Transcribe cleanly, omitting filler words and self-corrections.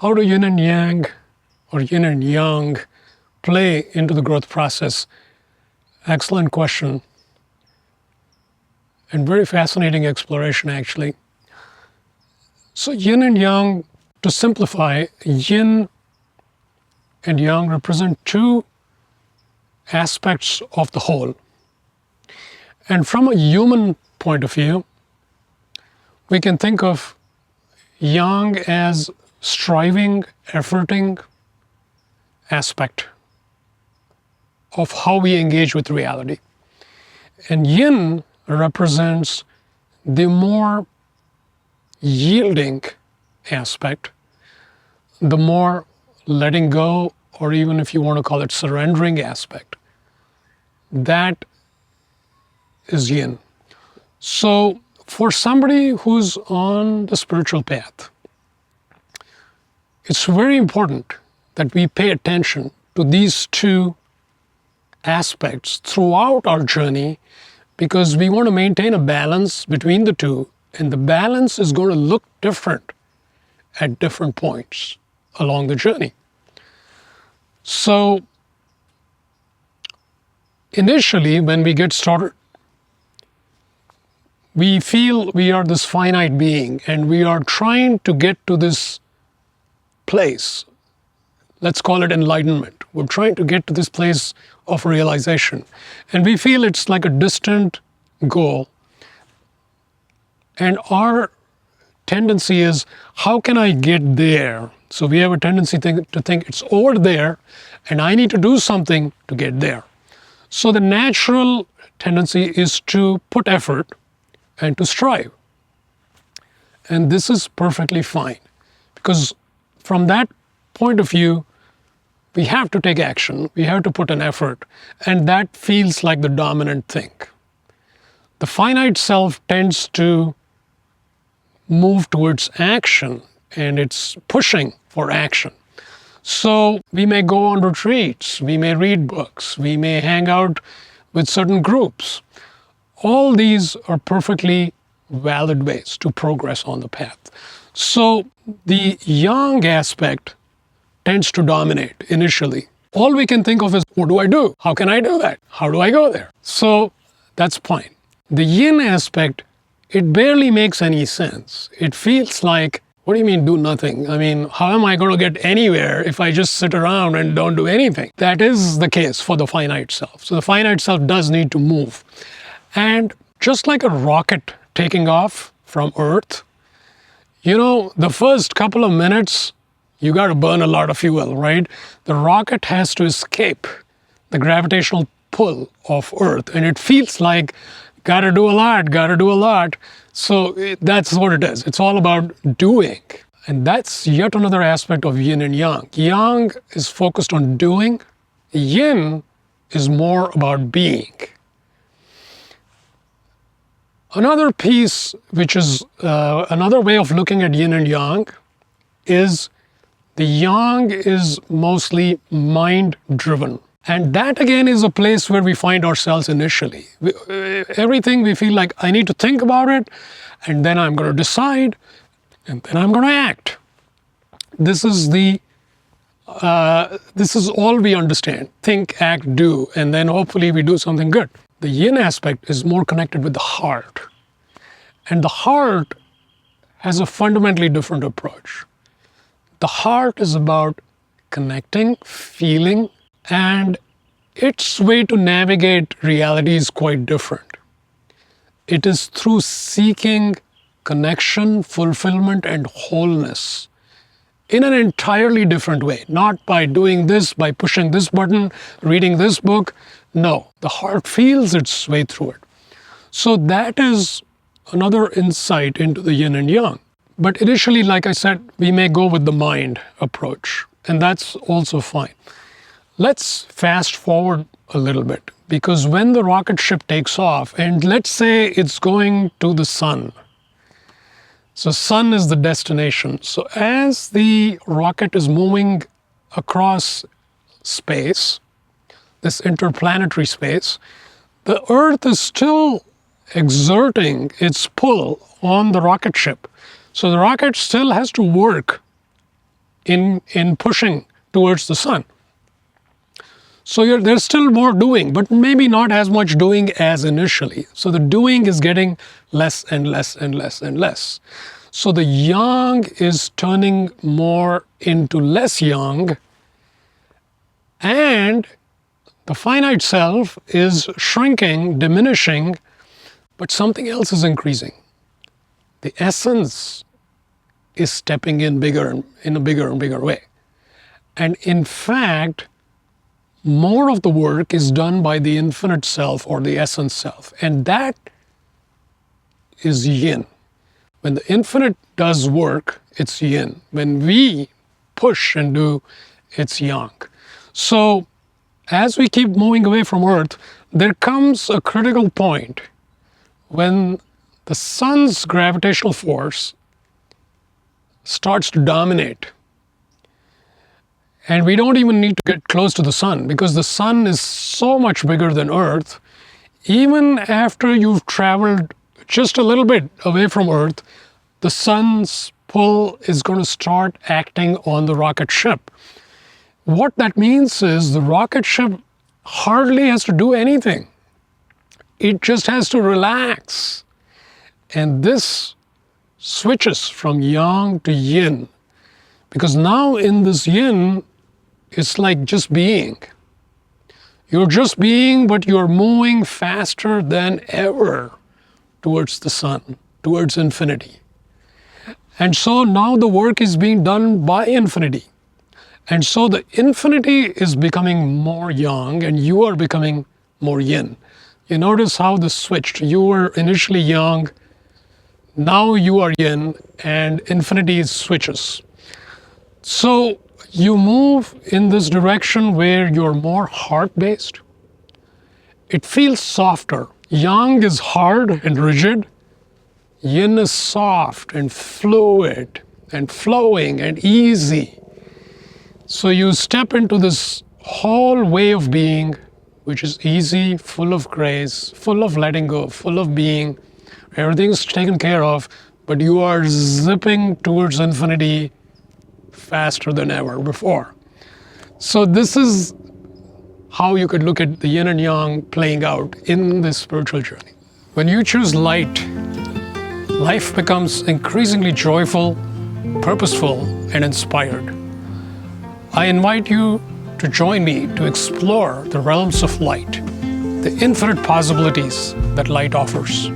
how do yin and yang or yin and yang play into the growth process? Excellent question. And very fascinating exploration, actually. So yin and yang, to simplify, yin and yang represent two aspects of the whole. And from a human point of view, we can think of yang as striving, efforting aspect of how we engage with reality. And yin represents the more yielding aspect, the more letting go, or even if you want to call it surrendering aspect. That is yin. So for somebody who's on the spiritual path, it's very important that we pay attention to these two aspects throughout our journey, because we want to maintain a balance between the two, and the balance is going to look different at different points along the journey. So initially, when we get started, we feel we are this finite being and we are trying to get to this place. Let's call it enlightenment. We're trying to get to this place of realization. And we feel it's like a distant goal. And our tendency is, how can I get there? So we have a tendency to think it's over there and I need to do something to get there. So the natural tendency is to put effort and to strive. And this is perfectly fine, because from that point of view, we have to take action, we have to put an effort, and that feels like the dominant thing. The finite self tends to move towards action, and it's pushing for action. So we may go on retreats, we may read books, we may hang out with certain groups. All these are perfectly valid ways to progress on the path. So the yang aspect tends to dominate initially. All we can think of is, what do I do? How can I do that? How do I go there? So that's fine. The yin aspect, it barely makes any sense. It feels like, what do you mean do nothing? I mean, how am I going to get anywhere if I just sit around and don't do anything? That is the case for the finite self. So the finite self does need to move. And just like a rocket taking off from Earth, the first couple of minutes, you got to burn a lot of fuel, right? The rocket has to escape the gravitational pull of Earth, and it feels like got to do a lot. So that's what it is. It's all about doing. And that's yet another aspect of yin and yang. Yang is focused on doing. Yin is more about being. Another piece, which is another way of looking at yin and yang, is the yang is mostly mind-driven. And that again is a place where we find ourselves initially. Everything we feel like, I need to think about it, and then I'm going to decide, and then I'm going to act. This is all we understand. Think, act, do, and then hopefully we do something good. The yin aspect is more connected with the heart. And the heart has a fundamentally different approach. The heart is about connecting, feeling, and its way to navigate reality is quite different. It is through seeking connection, fulfillment, and wholeness in an entirely different way. Not by doing this, by pushing this button, reading this book. No, the heart feels its way through it. So that is another insight into the yin and yang. But initially, like I said, we may go with the mind approach, and that's also fine. Let's fast forward a little bit, because when the rocket ship takes off, and let's say it's going to the sun. So sun is the destination. So as the rocket is moving across space, this interplanetary space, the Earth is still exerting its pull on the rocket ship. So the rocket still has to work in pushing towards the sun. So there's still more doing, but maybe not as much doing as initially. So the doing is getting less and less and less and less. So the yang is turning more into less yang, and the finite self is shrinking, diminishing, but something else is increasing. The essence is stepping in a bigger and bigger way. And in fact, more of the work is done by the infinite self or the essence self. And that is yin. When the infinite does work, it's yin. When we push and do, it's yang. So as we keep moving away from Earth, there comes a critical point when the sun's gravitational force starts to dominate. And we don't even need to get close to the sun, because the sun is so much bigger than Earth. Even after you've traveled just a little bit away from Earth, the sun's pull is going to start acting on the rocket ship. What that means is the rocket ship hardly has to do anything. It just has to relax. And this switches from yang to yin. Because now in this yin, it's like just being. You're just being, but you're moving faster than ever towards the sun, towards infinity. And so now the work is being done by infinity. And so the infinity is becoming more yang, and you are becoming more yin. You notice how this switched. You were initially yang, now you are yin, and infinity switches. So you move in this direction where you're more heart-based. It feels softer. Yang is hard and rigid. Yin is soft and fluid and flowing and easy. So you step into this whole way of being, which is easy, full of grace, full of letting go, full of being. Everything's taken care of, but you are zipping towards infinity faster than ever before. So this is how you could look at the yin and yang playing out in this spiritual journey. When you choose light, life becomes increasingly joyful, purposeful, and inspired. I invite you to join me to explore the realms of light, the infinite possibilities that light offers.